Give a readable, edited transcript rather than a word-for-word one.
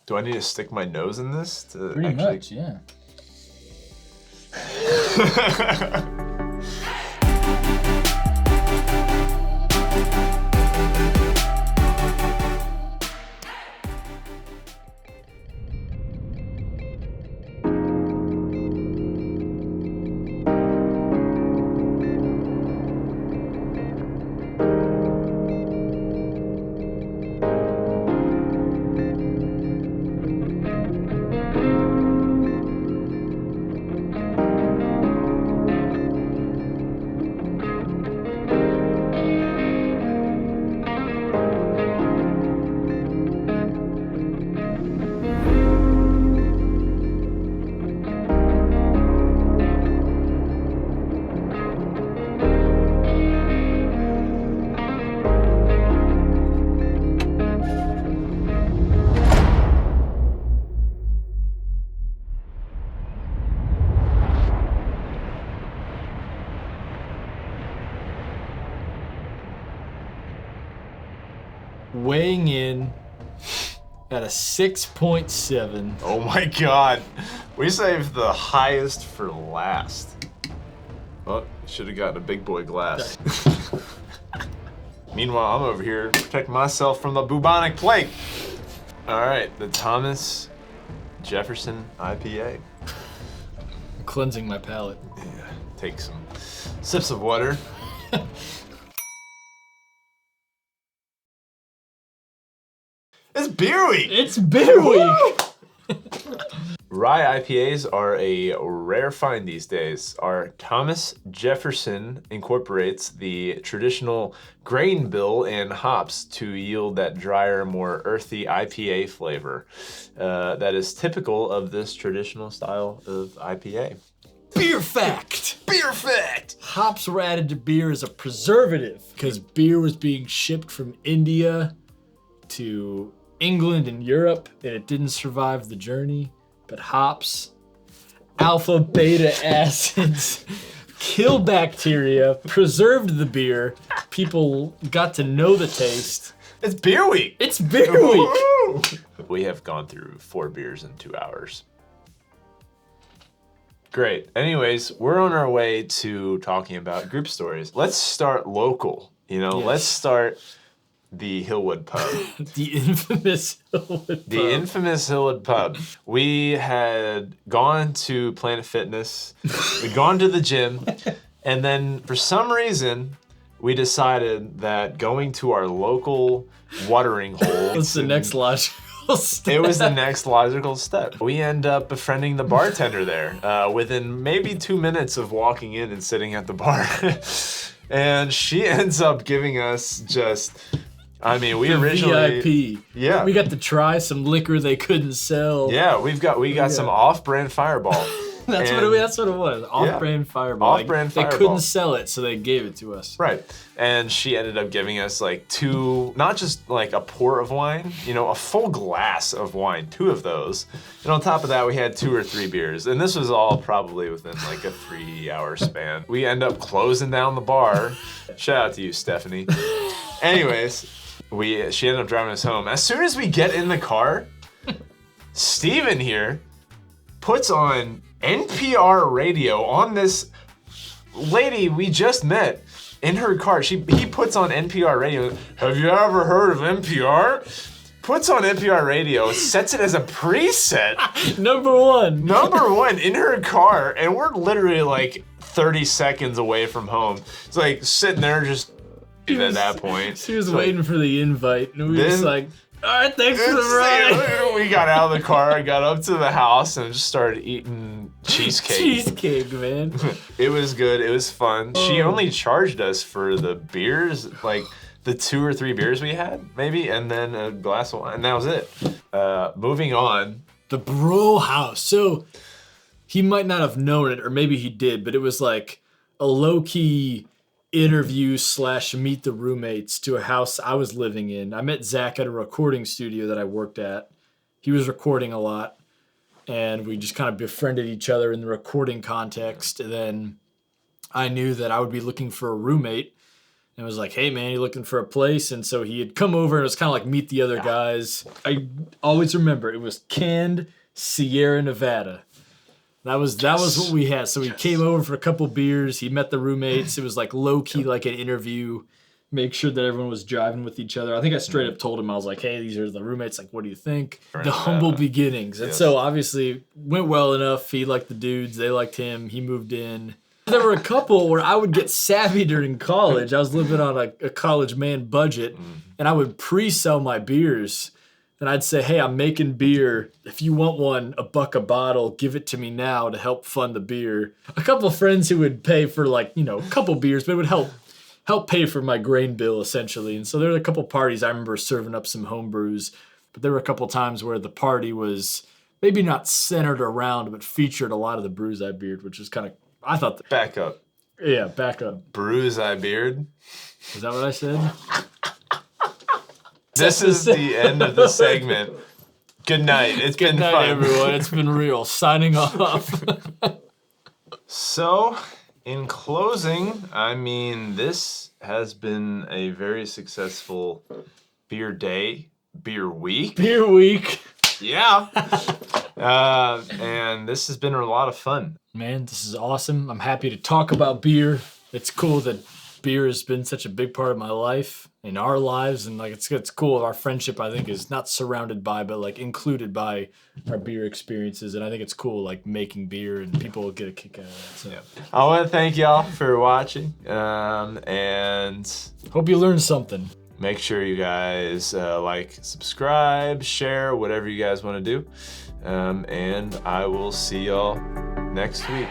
Do I need to stick my nose in this to Pretty actually? much, yeah. Weighing in at a 6.7. Oh my God. We saved the highest for last. Oh, should have gotten a big boy glass. Meanwhile, I'm over here protecting myself from the bubonic plague. All right, the Thomas Jefferson IPA. I'm cleansing my palate. Yeah, take some sips of water. It's beer week! It's beer week! Rye IPAs are a rare find these days. Our Thomas Jefferson incorporates the traditional grain bill and hops to yield that drier, more earthy IPA flavor that is typical of this traditional style of IPA. Beer fact! Beer fact! Hops were added to beer as a preservative because beer was being shipped from India to England and Europe, and it didn't survive the journey. But hops, alpha, beta acids, kill bacteria, preserved the beer. People got to know the taste. It's beer week! It's beer week! We have gone through 4 beers in 2 hours. Great. Anyways, we're on our way to talking about group stories. Let's start local. Yes. Let's start the Hillwood Pub. The infamous Hillwood Pub. The infamous Hillwood Pub. We had gone to Planet Fitness, we'd gone to the gym, and then for some reason, we decided that going to our local watering hole was the next logical step. It was the next logical step. We end up befriending the bartender there within maybe 2 minutes of walking in and sitting at the bar. And she ends up giving us just, we originally VIP. Yeah. We got to try some liquor they couldn't sell. Yeah, we got some off-brand Fireball. That's what it was. Off-brand Fireball. Off-brand They Fireball. couldn't sell it, so they gave it to us. Right. And she ended up giving us like 2, not just like a pour of wine, a full glass of wine, 2 of those. And on top of that, we had 2 or 3 beers. And this was all probably within like a 3-hour span. We end up closing down the bar. Shout out to you, Stephanie. Anyways, she ended up driving us home. As soon as we get in the car, Steven here puts on NPR radio on this lady we just met in her car. He puts on NPR radio. Have you ever heard of NPR? Puts on NPR radio, sets it as a preset. Number one in her car, and we're literally like 30 seconds away from home. It's like sitting there just at that point. She was waiting for the invite, and we were just like, all right, thanks for the ride. We got out of the car, got up to the house, and just started eating cheesecake. Cheesecake, man. It was good. It was fun. She only charged us for the beers, like the 2 or 3 beers we had, maybe, and then a glass of wine, and that was it. Moving on. The Bro House. So he might not have known it, or maybe he did, but it was like a low-key interview / meet the roommates to a house I was living in. I met Zach at a recording studio that I worked at. He was recording a lot, and we just kind of befriended each other in the recording context. And then I knew that I would be looking for a roommate, and was like, hey man, you looking for a place? And so he had come over and it was kind of like meet the other guys. I always remember it was canned Sierra Nevada. That was what we had. So he came over for a couple beers. He met the roommates. It was like low key, like an interview. Make sure that everyone was driving with each other. I think I straight up told him, I was like, hey, these are the roommates. Like, what do you think? The humble beginnings. And so obviously went well enough. He liked the dudes. They liked him. He moved in. There were a couple where I would get savvy during college. I was living on a college man budget, and I would pre-sell my beers. And I'd say, hey, I'm making beer. If you want one, $1 a bottle, give it to me now to help fund the beer. A couple of friends who would pay for like, a couple beers, but it would help pay for my grain bill essentially. And so there were a couple parties I remember serving up some home brews, but there were a couple times where the party was maybe not centered around, but featured a lot of the brews I beered, which is kind of, I thought. Back up. Yeah, back up. Brews I beered. Is that what I said? This is the end of the segment. Good night. It's been fun. Good night, everyone. It's been real. Signing off. So, in closing, I mean, this has been a very successful beer day, beer week. Beer week. Yeah. And this has been a lot of fun. Man, this is awesome. I'm happy to talk about beer. It's cool that beer has been such a big part of my life, in our lives, and like it's cool. Our friendship, I think, is not surrounded by, but like included by our beer experiences, and I think it's cool, like making beer, and people will get a kick out of that. So. Yeah. I want to thank y'all for watching, and hope you learned something. Make sure you guys like, subscribe, share, whatever you guys want to do, and I will see y'all next week.